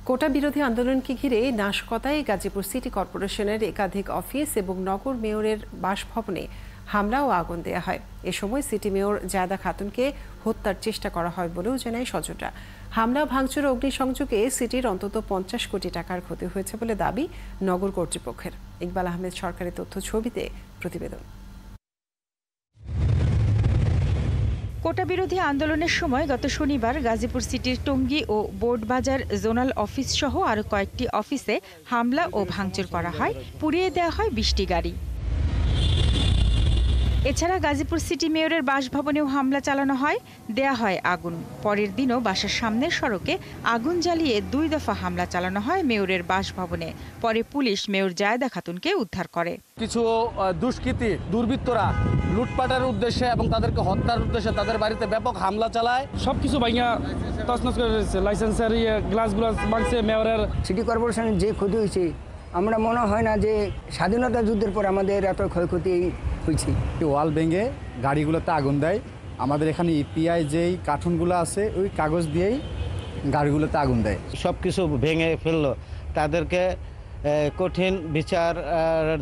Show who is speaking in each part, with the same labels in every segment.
Speaker 1: কোটা বিরোধী আন্দোলনকে ঘিরে নাশকতায় গাজীপুর সিটি কর্পোরেশনের একাধিক অফিস এবং নগর মেয়রের বাসভবনে হামলা ও আগুন দেয়া হয়। এ সময় সিটি মেয়র জায়দা খাতুনকে হত্যার চেষ্টা করা হয় বলেও জানায় স্বজনরা। হামলা, ভাঙচুর ও অগ্নিসংযোগে সিটির অন্তত 50 কোটি টাকার ক্ষতি হয়েছে বলে দাবি নগর কর্তৃপক্ষের। ইকবাল আহমেদ সরকারি তথ্য ছবিতে প্রতিবেদন।
Speaker 2: কোটা বিরোধী আন্দোলনের সময় গত শনিবার গাজীপুর সিটির টঙ্গী ও বোর্ডবাজার জোনাল অফিস সহ আরো কয়েকটি অফিসে হামলা ও ভাঙচুর করা হয়, পুড়িয়ে দেওয়া হয় 20টি গাড়ি। এছাড়া গাজীপুর সিটি মেয়রের বাসভবনেও হামলা চালানো হয়, দেয়া হয় আগুন। পরের দিনও বাসার সামনের সড়কে আগুন জ্বালিয়ে 2 দফা হামলা চালানো হয় মেয়রের বাসভবনে। পরে পুলিশ মেয়র জায়দা খাতুনকে উদ্ধার করে।
Speaker 3: কিছু দুষ্কৃতী দুর্বৃত্তরা লুটপাটের উদ্দেশ্যে এবং তাদেরকে হত্যার উদ্দেশ্যে তাদের বাড়িতে ব্যাপক হামলা চালায়।
Speaker 4: সবকিছু ভাঙা তছনছ করে দিয়েছে, লাইসেন্সের গ্লাসগুলো ভাঙছে। মেয়রের
Speaker 5: সিটি কর্পোরেশনের যে ক্ষতি হয়েছে, আমরা মনে হয় না যে স্বাধীনতা যুদ্ধের পর আমাদের এত ক্ষয়ক্ষতি হয়েছে।
Speaker 6: ওয়াল ভেঙে গাড়িগুলোতে আগুন দেয়। আমাদের এখানে ইপিআই যেই কার্টুনগুলো আছে ওই কাগজ দিয়েই গাড়িগুলোতে আগুন দেয়।
Speaker 7: সব কিছু ভেঙে ফেললো, তাদেরকে কঠিন বিচার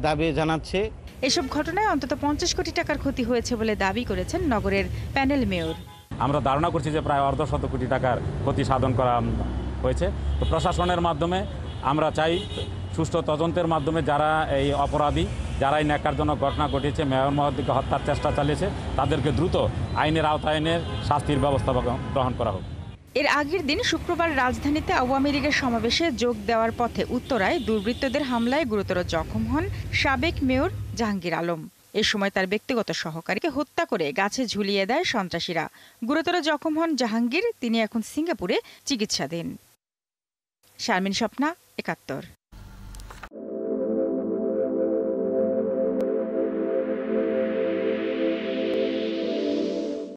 Speaker 7: দাবি জানাচ্ছি।
Speaker 2: এসব ঘটনায় অন্তত 50 কোটি টাকার ক্ষতি হয়েছে বলে দাবি করেছেন নগরের প্যানেল মেয়র।
Speaker 8: আমরা ধারণা করছি যে প্রায় 1.5 কোটি টাকার ক্ষতি সাধন করা হয়েছে। তো প্রশাসনের মাধ্যমে আমরা চাই সুষ্ঠু তদন্তের মাধ্যমে যারা এই অপরাধী, যারা এই ন্যাক্কারজনক ঘটনা ঘটিয়েছে, মেয়র মহোদয়কে হত্যার চেষ্টা চালিয়েছে, তাদেরকে দ্রুত আইনের আওতায় এনে শাস্তির ব্যবস্থা গ্রহণ করা হোক।
Speaker 2: এর আগের দিন শুক্রবার রাজধানীতে আওয়ামী লীগের সমাবেশে যোগ দেওয়ার পথে উত্তরায় দুর্বৃত্তদের হামলায় গুরুতর জখম হন সাবেক মেয়র জাহাঙ্গীর আলম। এ সময় তার ব্যক্তিগত সহকারীকে হত্যা করে গাছে ঝুলিয়ে দেয় সন্ত্রাসীরা। গুরুতর জখম হন জাহাঙ্গীর, তিনি এখন সিঙ্গাপুরে চিকিৎসাধীন। শারমিন স্বপ্না, ৭১।